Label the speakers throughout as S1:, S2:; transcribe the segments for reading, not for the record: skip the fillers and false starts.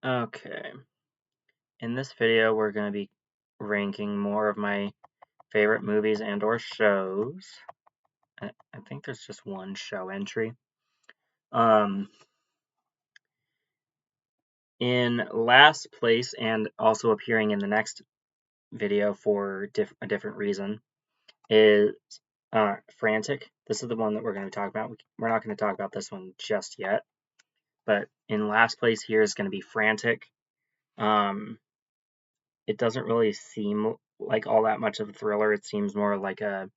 S1: Okay, in this video we're going to be ranking more of my favorite movies and or shows. I think there's just one show entry. In last place, and also appearing in the next video for a different reason, is Frantic. This is the one that we're going to talk about. We're not going to talk about this one just yet, but in last place here is going to be Frantic. It doesn't really seem like all that much of a thriller. It seems more like a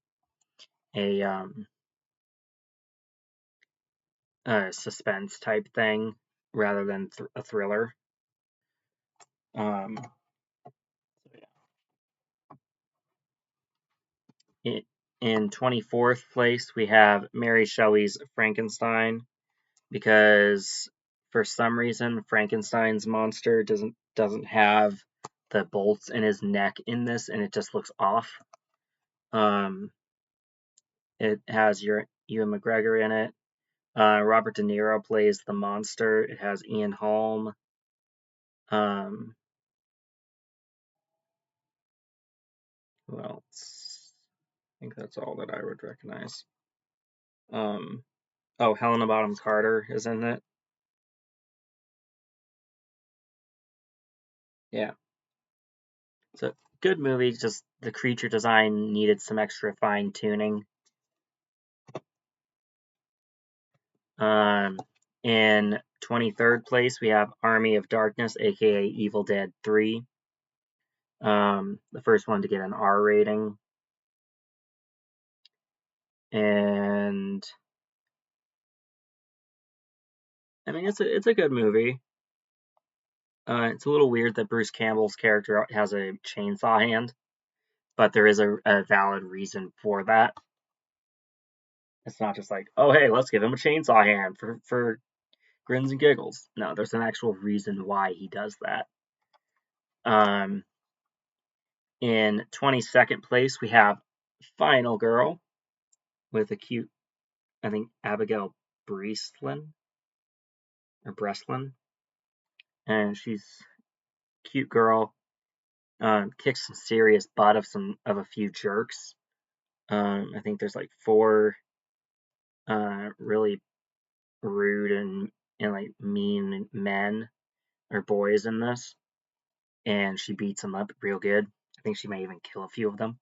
S1: suspense type thing rather than a thriller. Um, in 24th place, we have Mary Shelley's Frankenstein, because for some reason Frankenstein's monster doesn't have the bolts in his neck in this, and it just looks off. It has Ewan McGregor in it. Robert De Niro plays the monster. It has Ian Holm. Who else? I think that's all that I would recognize. Oh, Helena Bonham Carter is in it. Yeah. It's a good movie, just the creature design needed some extra fine tuning. In 23rd place, we have Army of Darkness, aka Evil Dead 3. The first one to get an R rating. And I mean, it's a good movie. It's a little weird that Bruce Campbell's character has a chainsaw hand, but there is a valid reason for that. It's not just like, oh hey, let's give him a chainsaw hand for grins and giggles. No, there's an actual reason why he does that. In 22nd place, we have Final Girl with a cute, I think, Abigail Breslin, and she's a cute girl. Kicks some serious butt of a few jerks. I think there's like 4 really rude and like mean men or boys in this, and she beats them up real good. I think she may even kill a few of them.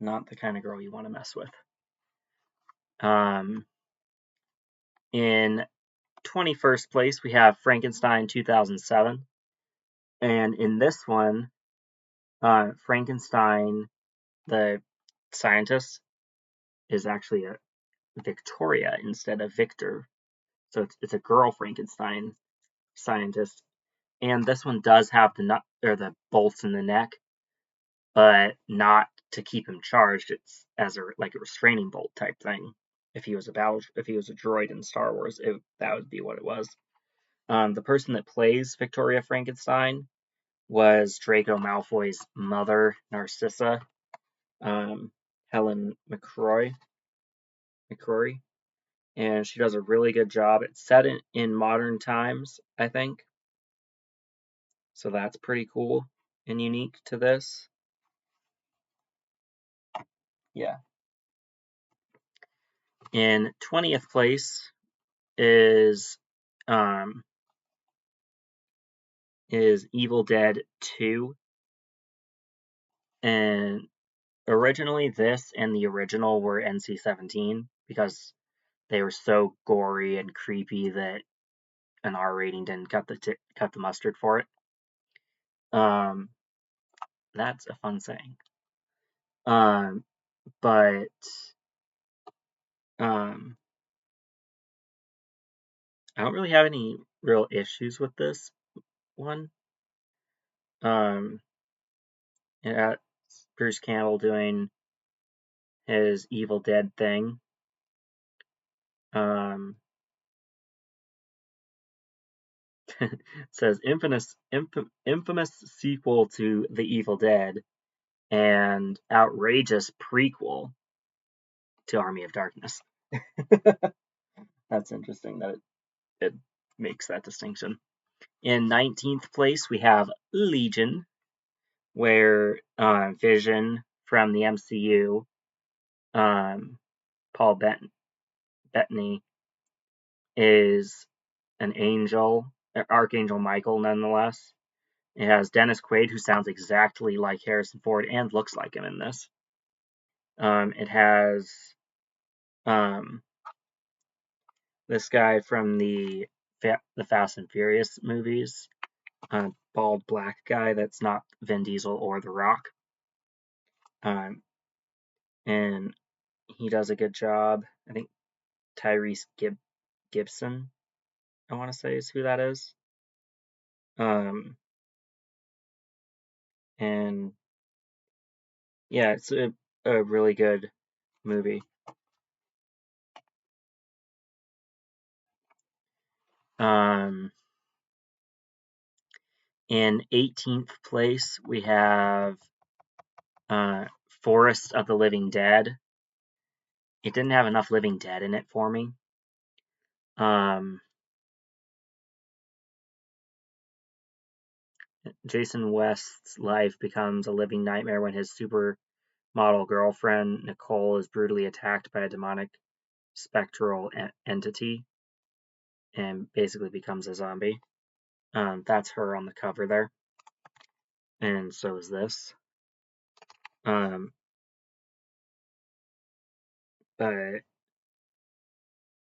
S1: Not the kind of girl you want to mess with. In 21st place, we have Frankenstein 2007. And in this one, Frankenstein, the scientist, is actually a Victoria instead of Victor. So it's a girl Frankenstein scientist. And this one does have the bolts in the neck, but not to keep him charged. It's as like a restraining bolt type thing. If he was a droid in Star Wars, that would be what it was. The person that plays Victoria Frankenstein was Draco Malfoy's mother, Narcissa, Helen McCrory, and she does a really good job. It's set in modern times, I think, so that's pretty cool and unique to this. Yeah. In 20th place is Evil Dead 2, and originally this and the original were NC-17 because they were so gory and creepy that an R rating didn't cut the mustard for it. That's a fun saying. But I don't really have any real issues with this one. It has Bruce Campbell doing his Evil Dead thing. It says infamous sequel to The Evil Dead and outrageous prequel to Army of Darkness. That's interesting that it makes that distinction. In 19th place, we have Legion, where Vision from the MCU, Paul Bettany, is an angel, Archangel Michael, nonetheless. It has Dennis Quaid, who sounds exactly like Harrison Ford and looks like him in this. It has this guy from the Fast and Furious movies, bald black guy that's not Vin Diesel or The Rock. And he does a good job. I think Tyrese Gibson, I want to say, is who that is. And yeah, it's a really good movie. In 18th place, we have Forest of the Living Dead. It didn't have enough Living Dead in it for me. Jason West's life becomes a living nightmare when his supermodel girlfriend, Nicole, is brutally attacked by a demonic spectral entity and basically becomes a zombie. That's her on the cover there. And so is this. But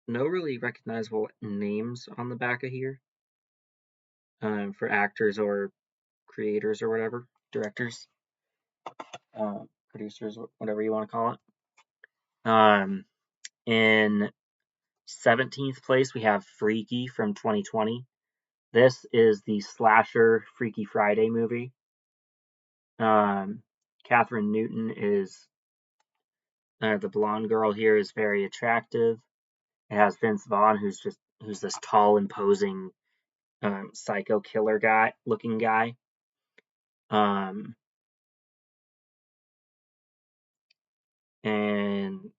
S1: no really recognizable names on the back of here for actors or creators or whatever, directors, producers, whatever you want to call it. In 17th place, we have Freaky from 2020. This is the slasher Freaky Friday movie. Catherine Newton is the blonde girl here, is very attractive. It has Vince Vaughn, who's this tall, imposing, psycho killer looking guy. And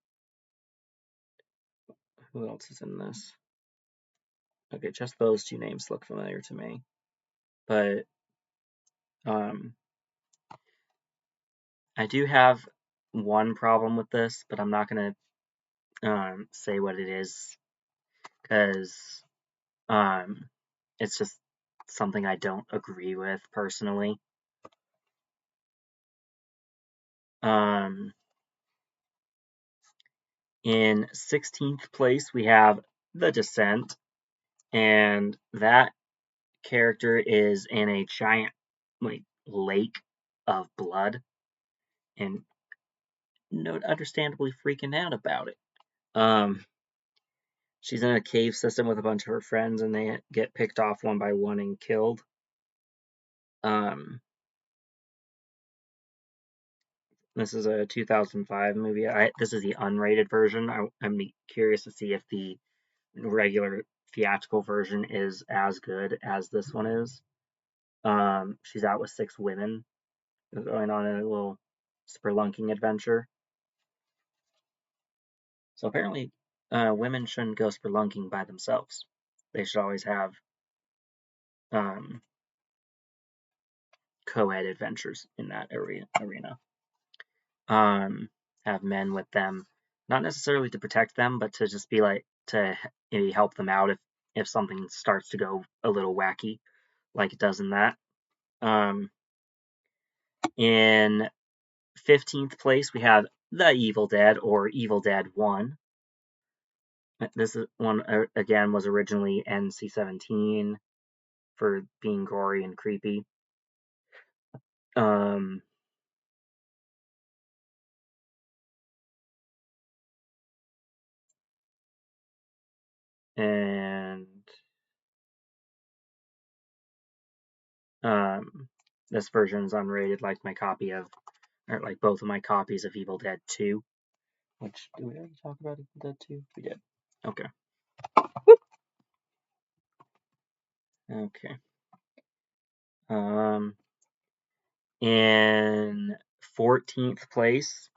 S1: who else is in this? Okay, just those two names look familiar to me. But I do have one problem with this, but I'm not gonna say what it is because it's just something I don't agree with personally. In 16th place, we have The Descent, and that character is in a giant lake of blood, and understandably freaking out about it. She's in a cave system with a bunch of her friends, and they get picked off one by one and killed. This is a 2005 movie. This is the unrated version. I'm curious to see if the regular theatrical version is as good as this one is. She's out with 6 women going on a little spelunking adventure. So apparently, women shouldn't go spelunking by themselves. They should always have co-ed adventures in that arena. Have men with them, not necessarily to protect them, but to just be like to maybe help them out if something starts to go a little wacky, like it does in that. In 15th place, we have The Evil Dead, or Evil Dead 1. This one again was originally NC-17 for being gory and creepy. And this version is unrated, like both of my copies of Evil Dead 2. Which, did we already talk about Evil Dead 2? We did. Okay. Okay. In 14th place,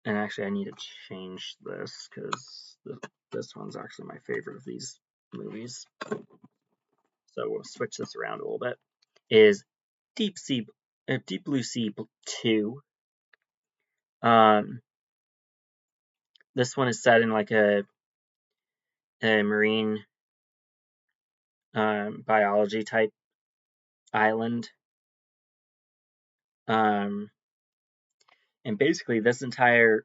S1: and actually I need to change this because this one's actually my favorite of these movies. so we'll switch this around a little bit, is Deep Blue Sea 2. This one is set in like a marine biology type island. And basically this entire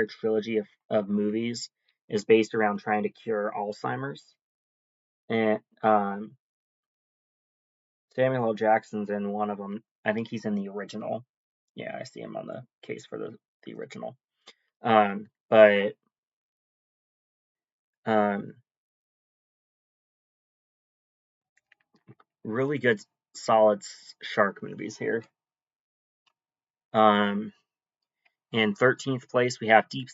S1: trilogy of movies is based around trying to cure Alzheimer's. And Samuel L. Jackson's in one of them. I think he's in the original. Yeah, I see him on the case for the original. But really good, solid shark movies here. In 13th place, we have Deep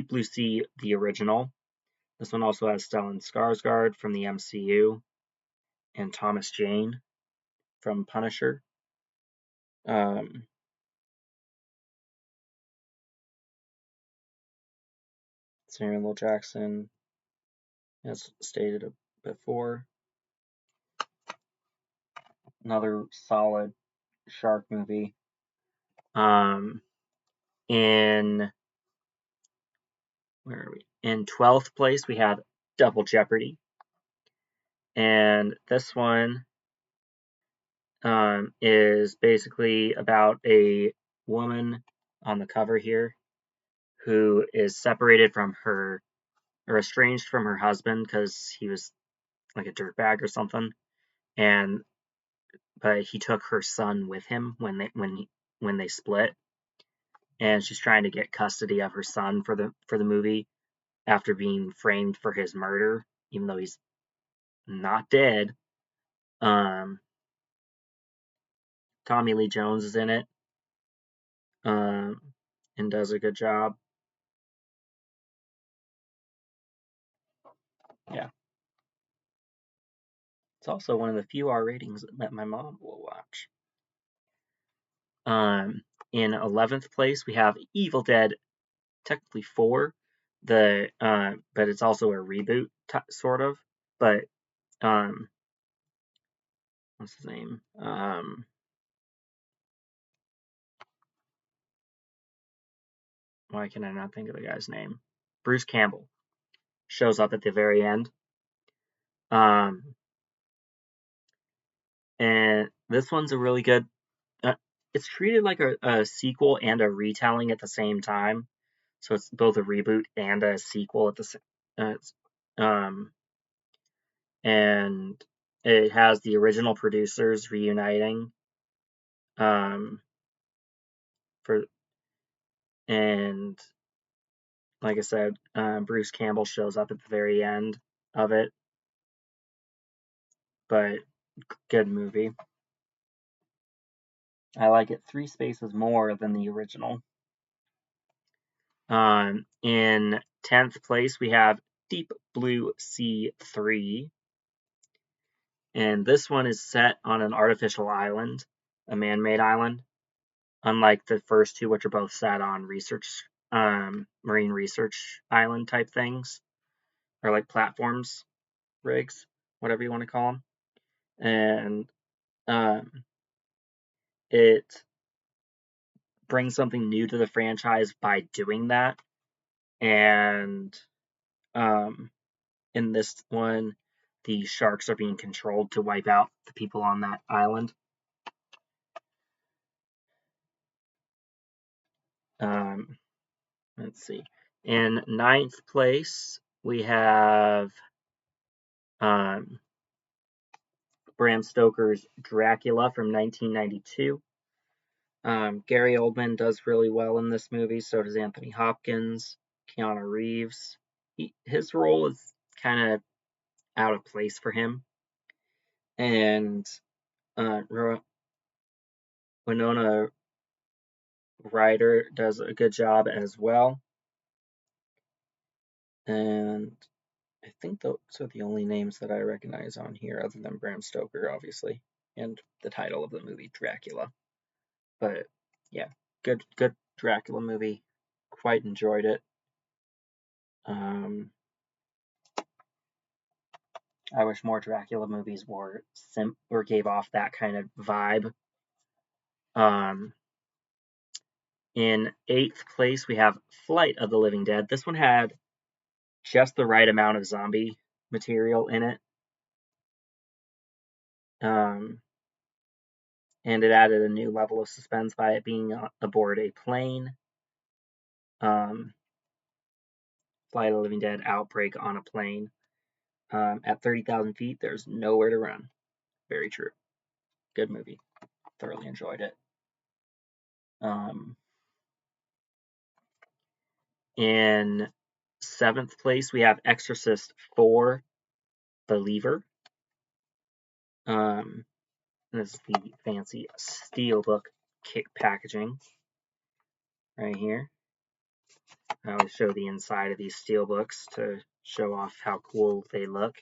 S1: Blue Sea, the original. This one also has Stellan Skarsgård from the MCU and Thomas Jane from Punisher. Samuel L. Jackson, as stated before. Another solid shark movie. In where are we? In 12th place, we have Double Jeopardy, and this one is basically about a woman on the cover here who is separated from her, or estranged from her husband because he was like a dirtbag or something, but he took her son with him when they split, and she's trying to get custody of her son for the movie after being framed for his murder, even though he's not dead. Tommy Lee Jones is in it, and does a good job. Yeah. It's also one of the few R ratings that my mom will watch. In 11th place, we have Evil Dead, technically 4, but it's also a reboot, sort of. But what's his name? Why can I not think of the guy's name? Bruce Campbell shows up at the very end. And this one's a really good. It's treated like a sequel and a retelling at the same time, so it's both a reboot and a sequel at the same. And it has the original producers reuniting. And like I said, Bruce Campbell shows up at the very end of it, but good movie. I like it 3 spaces more than the original. In 10th place, we have Deep Blue Sea 3. And this one is set on an artificial island, a man-made island, unlike the first two, which are both set on marine research island type things, or like platforms, rigs, whatever you want to call them. And it brings something new to the franchise by doing that. And in this one, the sharks are being controlled to wipe out the people on that island. Let's see. In 9th place, we have Bram Stoker's Dracula from 1992. Gary Oldman does really well in this movie. So does Anthony Hopkins, Keanu Reeves. His role is kind of out of place for him. And Winona Ryder does a good job as well. And I think those are the only names that I recognize on here, other than Bram Stoker, obviously, and the title of the movie, Dracula. But yeah, good Dracula movie. Quite enjoyed it. I wish more Dracula movies were or gave off that kind of vibe. In 8th place, we have Flight of the Living Dead. This one had just the right amount of zombie material in it. And it added a new level of suspense by it being aboard a plane. Flight of the Living Dead outbreak on a plane. At 30,000 feet, there's nowhere to run. Very true. Good movie. Thoroughly enjoyed it. In 7th place, we have Exorcist 4 Believer. This is the fancy steelbook packaging right here. I always show the inside of these steelbooks to show off how cool they look,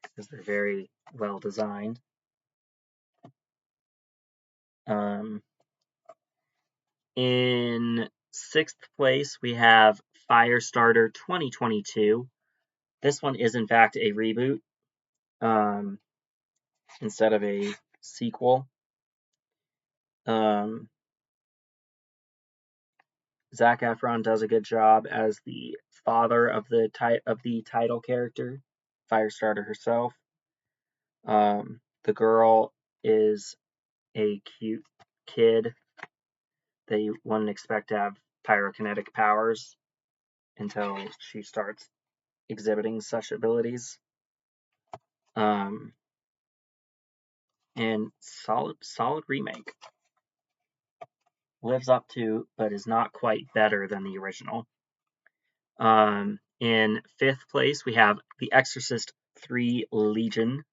S1: because they're very well designed. In 6th place, we have Firestarter 2022. This one is, in fact, a reboot instead of a sequel. Zac Efron does a good job as the father of the title character, Firestarter herself. The girl is a cute kid that you wouldn't expect to have pyrokinetic powers until she starts exhibiting such abilities. And solid remake. Lives up to, but is not quite better than the original. In 5th place, we have The Exorcist 3 Legion.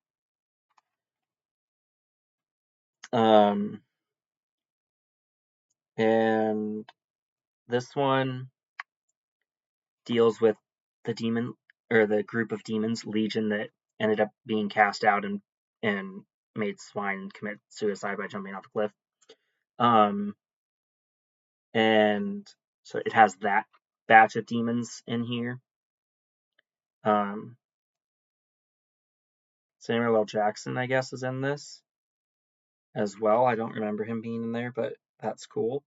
S1: And this one deals with the demon, or the group of demons, Legion, that ended up being cast out and made swine commit suicide by jumping off a cliff. And so it has that batch of demons in here. Samuel L. Jackson, I guess, is in this as well. I don't remember him being in there, but that's cool.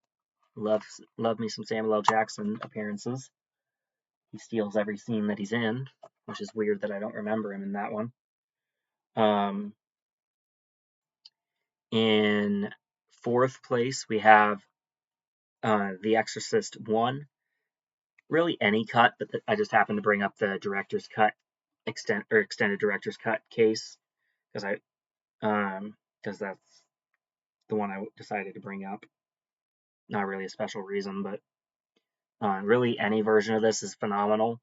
S1: Love me some Samuel L. Jackson appearances. He steals every scene that he's in, which is weird that I don't remember him in that one. In 4th place, we have The Exorcist 1. Really any cut, but I just happened to bring up the director's cut, extended director's cut case, because that's the one I decided to bring up. Not really a special reason, but really any version of this is phenomenal.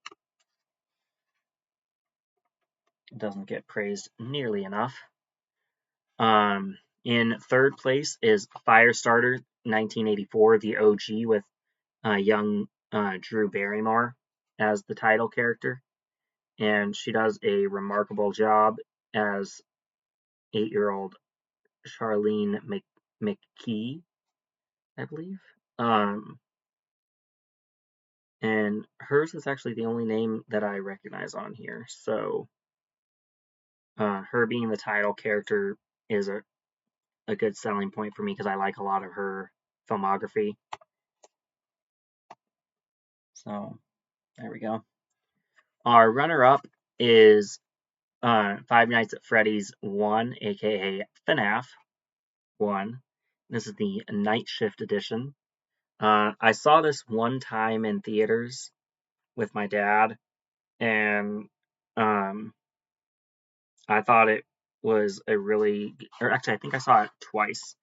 S1: It doesn't get praised nearly enough. In 3rd place is Firestarter 1984, the OG, with young Drew Barrymore as the title character. And she does a remarkable job as 8-year-old Charlene McKee, I believe. And hers is actually the only name that I recognize on here. So her being the title character is a good selling point for me, because I like a lot of her filmography. So there we go. Our runner-up is Five Nights at Freddy's 1, aka FNAF 1. This is the Night Shift edition. I saw this one time in theaters with my dad, and I thought it was actually I think I saw it twice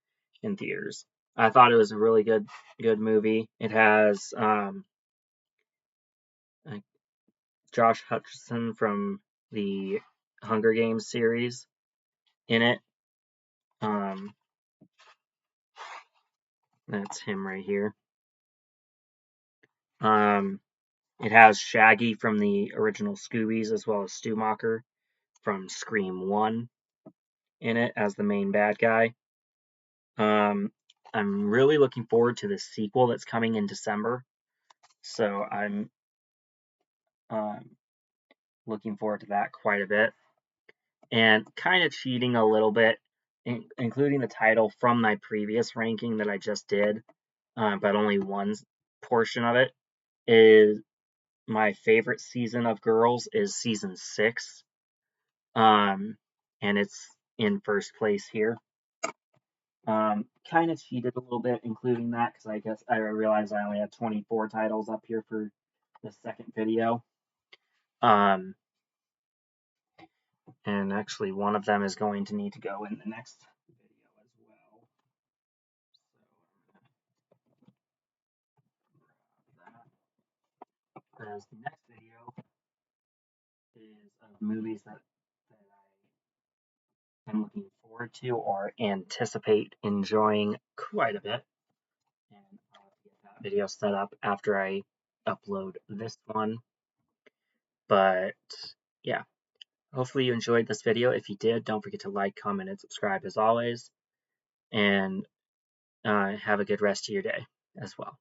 S1: in theaters. I thought it was a really good movie. It has Josh Hutcherson from the Hunger Games series in it. That's him right here. It has Shaggy from the original Scoobies, as well as Stu Macher from Scream 1 in it as the main bad guy. I'm really looking forward to the sequel that's coming in December. So I'm looking forward to that quite a bit. and kind of cheating a little bit, including the title from my previous ranking that I just did, but only one portion of it, is my favorite season of Girls is season 6, and it's in first place here. Kind of cheated a little bit, including that, because I guess I realized I only have 24 titles up here for the second video. And actually, one of them is going to need to go in the next video as well. So as the next video is of movies that I am looking forward to or anticipate enjoying quite a bit. And I'll get that video set up after I upload this one. But yeah, hopefully you enjoyed this video. If you did, don't forget to like, comment, and subscribe as always. And have a good rest of your day as well.